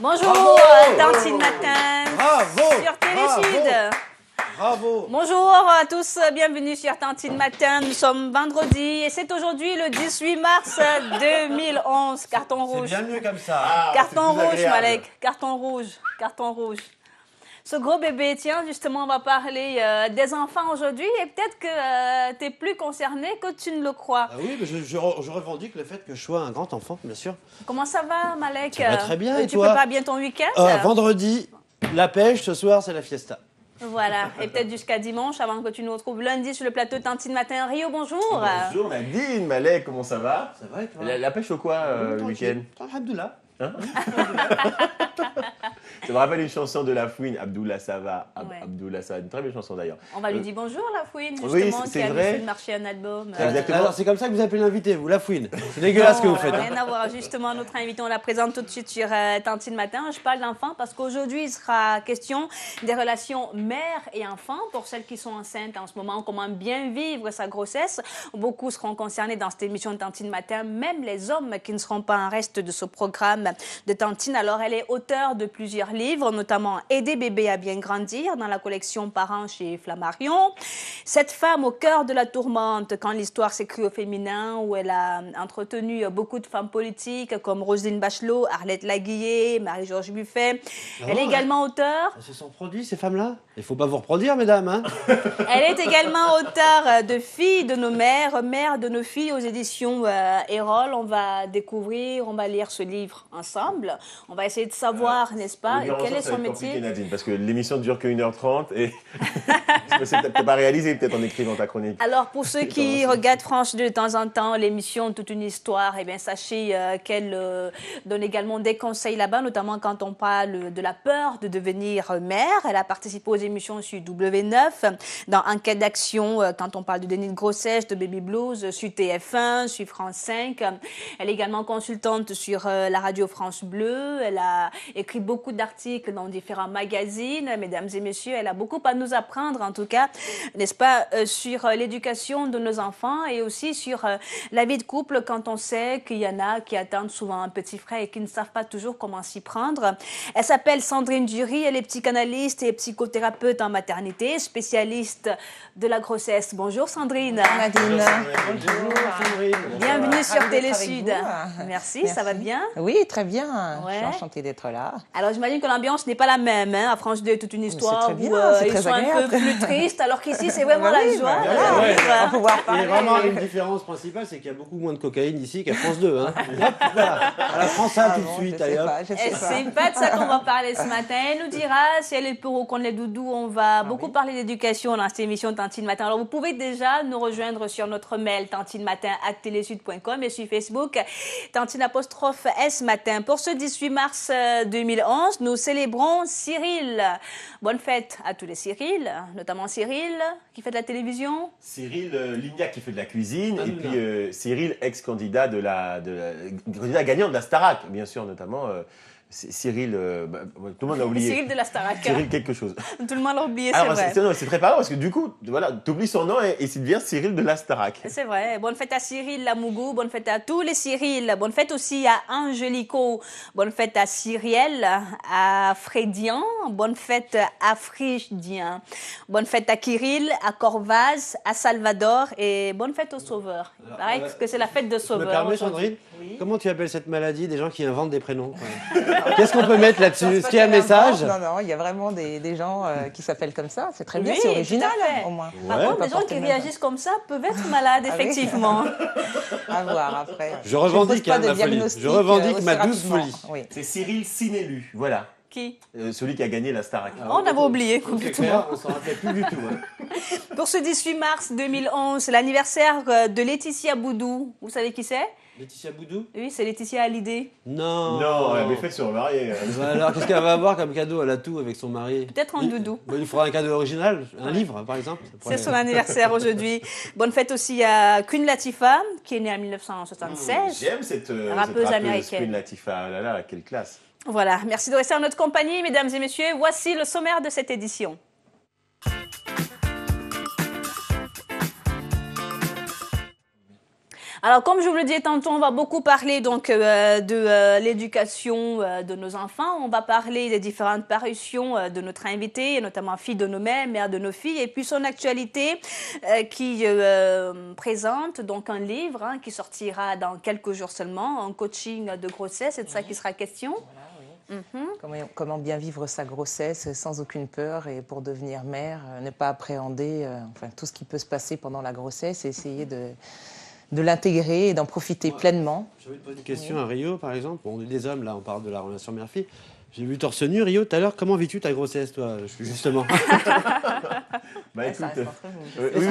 Bonjour, Tantine Matin. Bravo. Sur Télé-Sud. Bravo. Bonjour à tous, bienvenue sur Tantine Matin. Nous sommes vendredi et c'est aujourd'hui le 18 mars 2011. Carton rouge. C'est bien mieux comme ça. Carton rouge, Malek. Carton rouge. Carton rouge. Ce gros bébé, tiens, justement, on va parler des enfants aujourd'hui et peut-être que tu es plus concerné que tu ne le crois. Ah oui, mais je revendique le fait que je sois un grand enfant, bien sûr. Comment ça va, Malek? Ça va très bien, et tu toi? prépares bien ton week-end? Vendredi, la pêche, ce soir, c'est la fiesta. Voilà, et peut-être jusqu'à dimanche avant que tu nous retrouves lundi sur le plateau Tantine Matin. Rio, bonjour. Bonjour Nadine, Malek, comment ça va? Ça va et toi? La pêche au quoi le week-end? Alhamdoulilah. Hein? Ça me rappelle une chanson de La Fouine, Abdoullah ça va, Ouais. Abdoullah ça va, une très belle chanson d'ailleurs. On va lui dire bonjour, La Fouine, justement, Oui, qui c'est a vrai. fait marcher un album. Exactement. Alors, c'est comme ça que vous appelez l'invité, vous, la fouine. C'est dégueulasse ce que vous faites. Rien à voir. Justement, notre invité, on la présente tout de suite sur Tantine Matin. Je parle d'enfants parce qu'aujourd'hui, il sera question des relations mère et enfant pour celles qui sont enceintes en ce moment, comment bien vivre sa grossesse. Beaucoup seront concernés dans cette émission de Tantine Matin, même les hommes qui ne seront pas en reste de ce programme de Tantine. Alors, elle est auteure de plusieurs livres, notamment Aider bébé à bien grandir dans la collection Parents chez Flammarion. Cette femme au cœur de la tourmente, quand l'histoire s'écrit au féminin, où elle a entretenu beaucoup de femmes politiques comme Roselyne Bachelot, Arlette Laguillet, Marie-Georges Buffet. Elle est également auteure. Elles se sont produits, ces femmes-là? Il faut pas vous reproduire, mesdames. Hein. Elle est également auteure de Filles de nos mères, Mères de nos filles aux éditions Erol. On va découvrir, on va lire ce livre ensemble. On va essayer de savoir, n'est-ce pas, quel est son métier. Nadine, parce que l'émission ne dure que 1h30 et c'est peut-être pas réalisé peut-être en écrivant ta chronique. Alors, pour ceux qui regardent France 2 de temps en temps, l'émission Toute une histoire, eh bien, sachez qu'elle donne également des conseils là-bas, notamment quand on parle de la peur de devenir mère. Elle a participé aux émissions sur W9, dans Enquête d'action, quand on parle de déni de grossesse, de baby blues, sur TF1, sur France 5. Elle est également consultante sur la radio France Bleu. Elle a écrit beaucoup d'articles dans différents magazines. Mesdames et messieurs, elle a beaucoup à nous apprendre, en tout cas, n'est-ce pas, sur l'éducation de nos enfants et aussi sur la vie de couple quand on sait qu'il y en a qui attendent souvent un petit frère et qui ne savent pas toujours comment s'y prendre. Elle s'appelle Sandrine Dury, elle est psychanalyste et psychothérapeute en maternité, spécialiste de la grossesse. Bonjour Sandrine. Nadine. Bonjour, Sandrine. Bienvenue sur Ravie d'être Télé-Sud. avec vous. Merci, ça va bien? Oui, très bien. Ouais. Je suis enchantée d'être là. Alors j'imagine que l'ambiance n'est pas la même, hein, à France 2, toute une histoire très bien, où c'est ils très sont un peu agréable. plus tristes, alors qu'ici c'est vraiment Bah la oui, joie. bah voilà. Ouais. Voilà. On va pouvoir Il y parler. a vraiment une différence principale, c'est qu'il y a beaucoup moins de cocaïne ici qu'à France 2. Hein. Hop, voilà. À la France, ça, tout de bon, suite. je sais Allez, hop. pas, je sais Et pas. c'est pas de ça qu'on va parler ce matin. Elle nous dira si elle est pour ou contre les doudous. On va beaucoup parler d'éducation dans cette émission Tantine Matin. Alors vous pouvez déjà nous rejoindre sur notre mail tantinematin@telesud.com et sur Facebook Tantine_S Matin. Pour ce 18 mars 2011, nous célébrons Cyril. Bonne fête à tous les Cyril, notamment Cyril qui fait de la télévision. Cyril Lignac qui fait de la cuisine et Hanouna. puis Cyril, ex-candidat candidat gagnant de la Starac, bien sûr, notamment Cyril, tout le monde a oublié. Cyril de la Starac. Cyril quelque chose. Tout le monde l'a oublié, c'est Alors vrai. c'est très parlant parce que du coup, voilà, t'oublies son nom et il devient Cyril de la Starac. C'est vrai. Bonne fête à Cyril Lamougou. Bonne fête à tous les Cyril. Bonne fête aussi à Angelico. Bonne fête à Cyriel, à Frédien. Bonne fête à Frigidien. Bonne fête à Kirill, à Corvaz, à Salvador. Et bonne fête aux sauveurs. Pareil que c'est la fête de Tu me sauveurs. permets, aujourd'hui. Sandrine? Oui. Comment tu appelles cette maladie des gens qui inventent des prénoms? Qu'est-ce qu'on peut mettre là-dessus? Est-ce qu'il y a un message? Non, non, il y a vraiment des gens qui s'appellent comme ça. C'est très bien, Oui, c'est tout à original fait. au moins. Par Ouais. contre, Pas les gens qui porter réagissent comme ça peuvent être malades, Ah oui. effectivement. À voir après. Je revendique pose pas hein, de ma folie. diagnostic, Je revendique aussi ma douce rapidement. folie. Oui. C'est Cyril Sinélu, voilà, Qui celui qui a gagné la Starac. On avait oublié C'est complètement. clair, on s'en rappelle plus du tout. Hein. Pour ce 18 mars 2011, c'est l'anniversaire de Laetitia Boudou. Vous savez qui c'est? Laetitia Boudou? Oui, c'est Laetitia Hallyday. Non. Non, elle avait fait se remarier. Bah alors, qu'est-ce qu'elle va avoir comme cadeau? Elle a tout avec son mari. Peut-être un doudou. Bah, il faudra un cadeau original, un livre par exemple. C'est son anniversaire aujourd'hui. Bonne fête aussi à Queen Latifah, qui est née en 1976. J'aime cette Rappeuse américaine. Queen Latifah. Oh là là, quelle classe. Voilà, merci de rester en notre compagnie, mesdames et messieurs. Voici le sommaire de cette édition. Alors, comme je vous le disais tantôt, on va beaucoup parler donc de l'éducation de nos enfants. On va parler des différentes parutions de notre invité, notamment Fille de nos mères, Mère de nos filles, et puis son actualité qui présente donc un livre qui sortira dans quelques jours seulement, un coaching de grossesse, c'est de ça qu'il sera question. Voilà, oui. Comment bien vivre sa grossesse sans aucune peur et pour devenir mère, ne pas appréhender tout ce qui peut se passer pendant la grossesse et essayer de l'intégrer et d'en profiter pleinement. Je vais te poser une question à Rio, par exemple. On est des hommes, là, on parle de la relation mère-fille. J'ai vu torse nu, Rio, tout à l'heure. Comment vis-tu ta grossesse, toi, justement? Bah écoute, Ça reste entre vous. oui,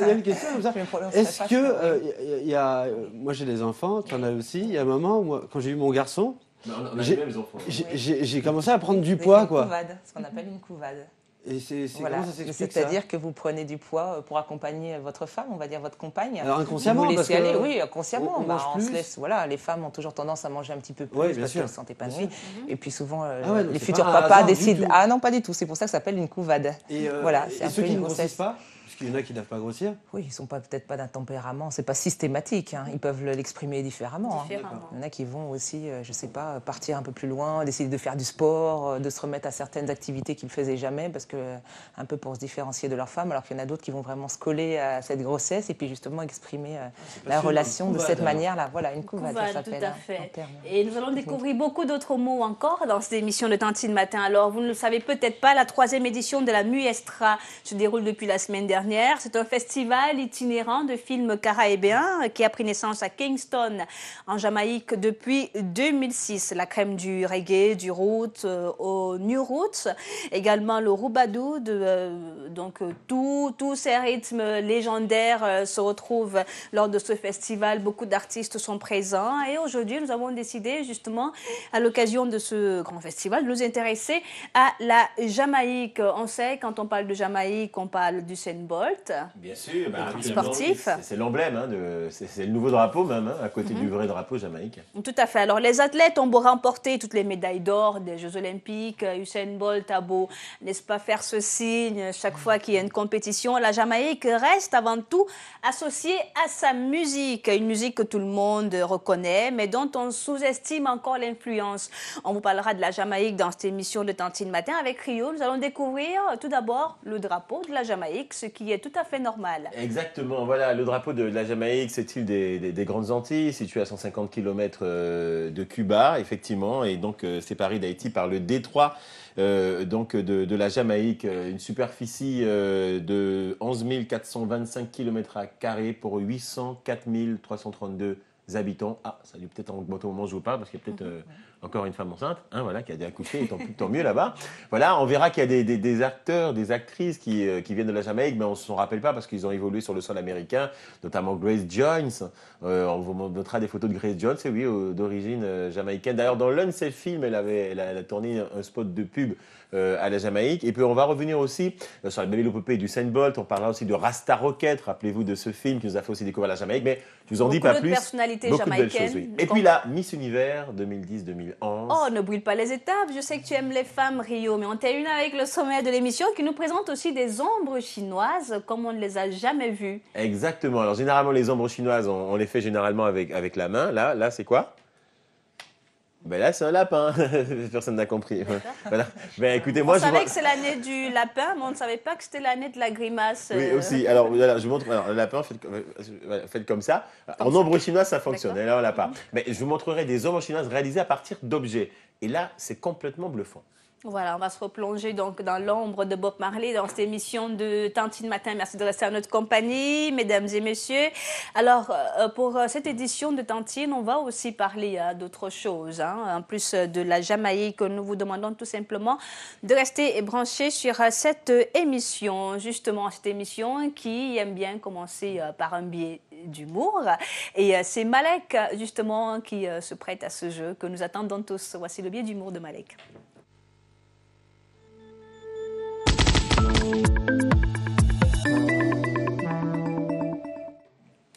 Il y a une question comme ça. Je me prononcerai Est-ce pas que, moi j'ai des enfants, tu en as aussi, il y a un moment, où, quand j'ai eu mon garçon, on a J'ai- les mêmes enfants. j'ai commencé à prendre du Une poids, quoi. couvade, ce qu'on appelle une couvade. Et c'est Voilà. comment ça s'explique, ça? C'est-à-dire que vous prenez du poids pour accompagner votre femme, on va dire votre compagne. Alors, inconsciemment, vous parce laissez que aller, oui, inconsciemment. on mange on se plus. laisse. Voilà, les femmes ont toujours tendance à manger un petit peu plus Ouais, bien parce sûr. qu'elles se sentent épanouies. Et puis souvent, Ah ouais, donc les c'est futurs pas un papas hasard du décident. tout. Ah non, pas du tout. C'est pour ça que ça s'appelle une couvade. Et, Voilà, c'est et un ceux peu qui une ne grossissent grossesse. pas, parce qu'il y en a qui ne doivent pas grossir. Oui, ils sont pas peut-être pas d'un tempérament, c'est pas systématique. Ils peuvent l'exprimer différemment. Différemment. Il y en a qui vont aussi, je sais pas, partir un peu plus loin, décider de faire du sport, de se remettre à certaines activités qu'ils faisaient jamais, parce que un peu pour se différencier de leur femme. Alors qu'il y en a d'autres qui vont vraiment se coller à cette grossesse et puis justement exprimer la passionnant, relation une de couvade, cette manière-là. Voilà, une couvade, Couvade, ça s'appelle. tout à en fait. termes. Et nous allons découvrir beaucoup d'autres mots encore dans cette émission de Tantine Matin. Alors, vous ne le savez peut-être pas, la 3e édition de la Muestra se déroule depuis la semaine dernière. C'est un festival itinérant de films caribéens qui a pris naissance à Kingston, en Jamaïque, depuis 2006. La crème du reggae, du roots, au new roots, également le roubadou, donc tous ces rythmes légendaires se retrouvent lors de ce festival. Beaucoup d'artistes sont présents et aujourd'hui, nous avons décidé justement, à l'occasion de ce grand festival, de nous intéresser à la Jamaïque. On sait, quand on parle de Jamaïque, on parle d'Usain Bolt. Bien sûr, sportif. C'est l'emblème, c'est le nouveau drapeau même, à côté du vrai drapeau jamaïcain. Tout à fait. Alors, les athlètes ont beau remporter toutes les médailles d'or des Jeux Olympiques. Usain Bolt a beau, n'est-ce pas, faire ce signe chaque fois qu'il y a une compétition. La Jamaïque reste avant tout associée à sa musique. Une musique que tout le monde reconnaît, mais dont on sous-estime encore l'influence. On vous parlera de la Jamaïque dans cette émission de Tantine Matin avec Rio. Nous allons découvrir tout d'abord le drapeau de la Jamaïque, ce qui est tout à fait normal. Exactement, voilà, le drapeau de la Jamaïque, c'est île des Grandes Antilles, situé à 150 km de Cuba, effectivement, et donc séparé d'Haïti par le détroit donc de la Jamaïque, une superficie de 11 425 km² pour 804 332 habitants. Ah, ça a dû peut-être augmenter au moment où je vous parle, parce qu'il y a peut-être encore une femme enceinte, voilà, qui a dû accoucher, et tant mieux là-bas. Voilà, on verra qu'il y a des acteurs, des actrices qui viennent de la Jamaïque, mais on ne s'en rappelle pas parce qu'ils ont évolué sur le sol américain, notamment Grace Jones. On vous montrera des photos de Grace Jones, et oui, d'origine jamaïcaine. D'ailleurs, dans l'un de ses films, elle a tourné un spot de pub à la Jamaïque. Et puis on va revenir aussi sur la belle épopée du Usain Bolt. On parlera aussi de Rasta Rocket. Rappelez-vous de ce film qui nous a fait aussi découvrir la Jamaïque. Mais je vous en dis pas plus. Personnalités Beaucoup de belles jamaïcaines. choses, oui. Et puis la Miss Univers 2010-2011. Oh, ne brûle pas les étapes. Je sais que tu aimes les femmes, Rio, mais on termine avec le sommet de l'émission qui nous présente aussi des ombres chinoises comme on ne les a jamais vues. Exactement. Alors généralement les ombres chinoises, on les fait généralement avec la main. Là c'est quoi? Ben là, c'est un lapin. Personne n'a compris. Voilà. Ben, écoutez, moi, On savait que c'est l'année du lapin, mais on ne savait pas que c'était l'année de la grimace. Oui, aussi. Alors, voilà, je vous montre. Alors, le lapin, faites comme ça. En ombre chinoise, ça fonctionne. Et là, on l'a pas. Mais je vous montrerai des ombres chinoises réalisées à partir d'objets. Et là, c'est complètement bluffant. Voilà, on va se replonger donc dans l'ombre de Bob Marley dans cette émission de Tantine Matin. Merci de rester à notre compagnie, mesdames et messieurs. Alors, pour cette édition de Tantine, on va aussi parler d'autres choses. En plus de la Jamaïque, nous vous demandons tout simplement de rester branchés sur cette émission. Justement, cette émission qui aime bien commencer par un biais d'humour. Et c'est Malek, justement, qui se prête à ce jeu que nous attendons tous. Voici le biais d'humour de Malek.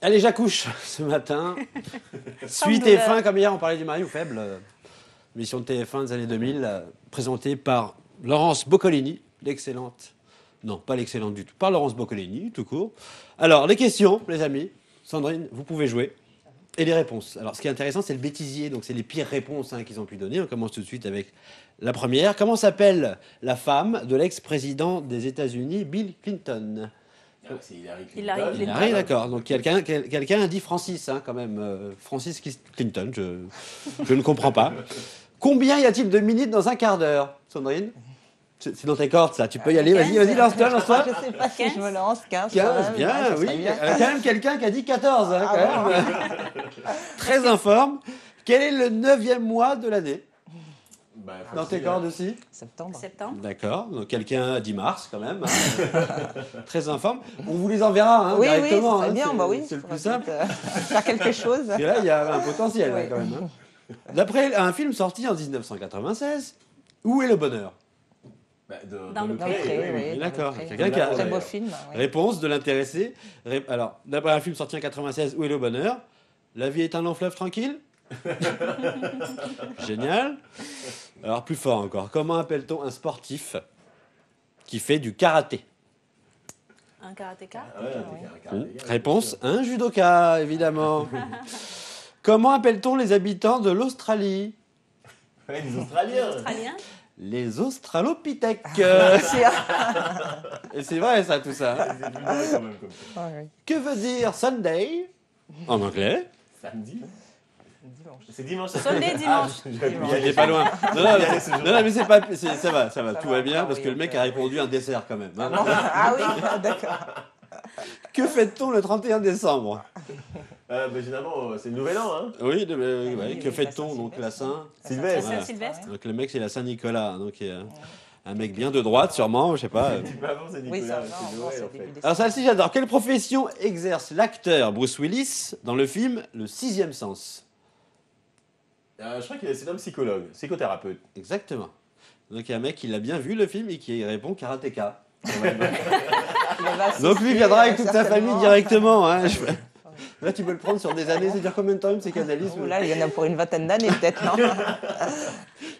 Allez, j'accouche ce matin. Suite douleur. TF1, comme hier, on parlait du mari ou faible. Émission de TF1 des années 2000, présentée par Laurence Boccolini, l'excellente. Non, pas l'excellente du tout. Par Laurence Boccolini, tout court. Alors, les questions, les amis. Sandrine, vous pouvez jouer. Et les réponses. Alors, ce qui est intéressant, c'est le bêtisier. Donc, c'est les pires réponses qu'ils ont pu donner. On commence tout de suite avec la première. Comment s'appelle la femme de l'ex-président des États-Unis, Bill Clinton? C'est Hillary Hillary Clinton. Clinton. Hillary, d'accord. Donc, quelqu'un a dit Francis, quand même. Francis Clinton, je ne comprends pas. Combien y a-t-il de minutes dans un quart d'heure, Sandrine? C'est dans tes cordes, ça. Tu peux y aller. Vas-y, lance-toi. Je sais pas si je me lance, 15. 15, bien, ça oui. serait Il y bien. a quand même quelqu'un qui a dit 14, quand même. Très informe. Quel est le 9e mois de l'année? Dans tes cordes aussi? Septembre. Septembre. D'accord. Donc quelqu'un a dit mars, quand même. Très informe. On vous les enverra Oui, directement. ça serait bien. Bah oui, c'est le plus faudrait simple. peut-être, faire quelque chose. Parce que là, il y a un potentiel, Oui. quand même. D'après un film sorti en 1996, Où est le bonheur? Dans le Dans le pré, oui. D'accord. dans le pré. Quelqu'un qui a- Très beau film. Oui. Réponse de l'intéressé. Alors, d'après un film sorti en 96, Où est le bonheur? La vie est un long fleuve tranquille? Génial. Alors, plus fort encore. Comment appelle-t-on un sportif qui fait du karaté? Un karatéka. Réponse, un judoka, évidemment. Comment appelle-t-on les habitants de l'Australie? Les Australiens. Australien. Les australopithèques. Ah, Et c'est vrai, ça, tout ça. C'est du vrai quand même, comme ça. oui. Que veut dire Sunday en anglais? Samedi. Dimanche. C'est dimanche. Sunday, dimanche. Il est pas loin. Non, mais ça va, tout va bien, parce que le mec a répondu un dessert quand même. Hein. Ah oui, d'accord. Que fête-t-on le 31 décembre? Généralement, c'est le nouvel an. Hein. Oui, oui, que la fête-t-on donc la Saint? Sylvestre. C'est Saint-Sylvestre. Donc le mec c'est la Saint-Nicolas, donc un mec bien de droite sûrement, je sais pas. Un petit peu avant, c'est Oui, ça Nicolas. va, C'est on Noël, pense en au fait. début décembre. Alors celle-ci j'adore. Quelle profession exerce l'acteur Bruce Willis dans le film Le Sixième Sens? Je crois que c'est un psychologue, psychothérapeute. Exactement. Donc il y a un mec qui l'a bien vu le film et qui répond karatéka. Il va assister, Donc lui viendra avec toute sa certainement. famille directement. Hein. Là tu peux le prendre sur des années, c'est-à-dire combien de temps une psychanalyse? Oh là, il y en a pour une vingtaine d'années peut-être, non?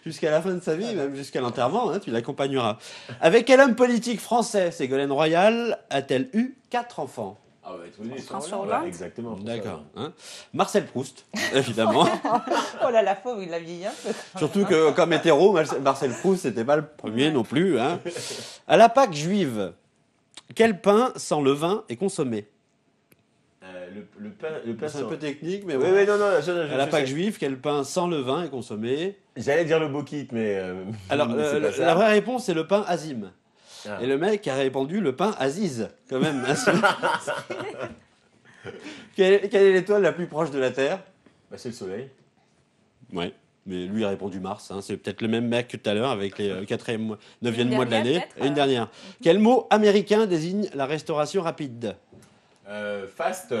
Jusqu'à la fin de sa vie, même jusqu'à l'enterrement, hein, tu l'accompagneras. Avec quel homme politique français Ségolène Royal a-t-elle eu 4 enfants? Ah ouais, tous les François Hollande. Hollande. Exactement. D'accord. Hein. Marcel Proust, évidemment. Oh là, la pauvre, il l'a vieilli un peu. Surtout que, comme hétéro, Marcel Proust, c'était pas le premier non plus. Hein. À la Pâque juive, quel pain sans levain est consommé? Le pain C'est un peu technique, mais Oui, bon. oui, non, À la Pâque juive, quel pain sans levain est consommé? J'allais dire le bokit, mais. Alors, mais c'est pas ça. la vraie réponse, c'est le pain azim. Ah. Et le mec a répondu le pain Aziz, quand même. Quelle est l'étoile la plus proche de la Terre? Bah, c'est le soleil. Ouais. Mais lui a répondu Mars. Hein. C'est peut-être le même mec que tout à l'heure avec les 4e, 9e Une mois de dernière, l'année. peut-être, Et une dernière. Quel mot américain désigne la restauration rapide? Fast.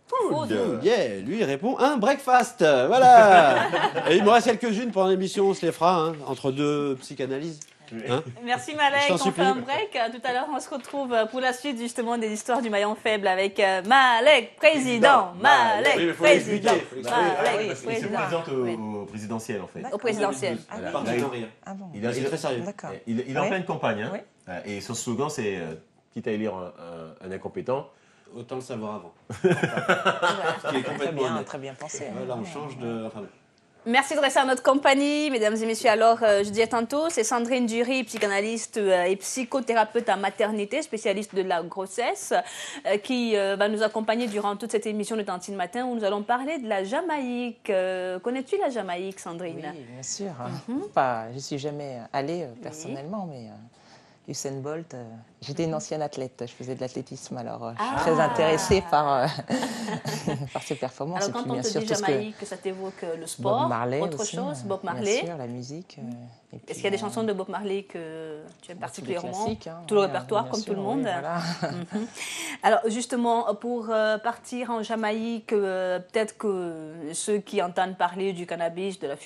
Food. Yeah, lui il répond un breakfast. Voilà. Et il me reste quelques-unes pendant l'émission, on se les fera hein, entre deux psychanalyses. Hein. Merci Je Malek, t'en on fait supplie. un break. Tout à l'heure, on se retrouve pour la suite justement des histoires du maillon faible avec Malek, président, Malek, Oui, mais faut président, l'expliquer. Malek, Il se président. présente Oui. au présidentiel, en fait. Au présidentiel. Voilà. Parti Là, d'en rire. Ah bon? il, C'est très sérieux. D'accord. il est en Ouais. pleine campagne. Hein. Oui. Et son slogan, c'est quitte à élire un incompétent. Autant le savoir avant. Voilà. Ce qui est complètement honnête. Très bien pensé. hein. Voilà, on change de. Enfin, Merci de rester à notre compagnie, mesdames et messieurs. Alors, je disais tantôt, c'est Sandrine Dury, psychanalyste et psychothérapeute en maternité, spécialiste de la grossesse, qui va nous accompagner durant toute cette émission de Tantine Matin où nous allons parler de la Jamaïque. Connais-tu la Jamaïque, Sandrine? Oui, bien sûr. Pas, je suis jamais allée personnellement, mais Usain Bolt, j'étais une ancienne athlète, je faisais de l'athlétisme, alors je suis très intéressée par, par ses performances. Alors, Et quand puis, on bien te sûr, dit tout ce que Jamaïque, ça t'évoque le sport, Bob Marley autre aussi, chose, Bob bien Marley. sûr, la musique. Et Est-ce puis, qu'il y a des chansons de Bob Marley que tu aimes tous les particulièrement? classiques, hein, Tout le oui, répertoire, bien comme sûr, tout le oui, monde. voilà. Alors justement, pour partir en Jamaïque, peut-être que ceux qui entendent parler du cannabis, de la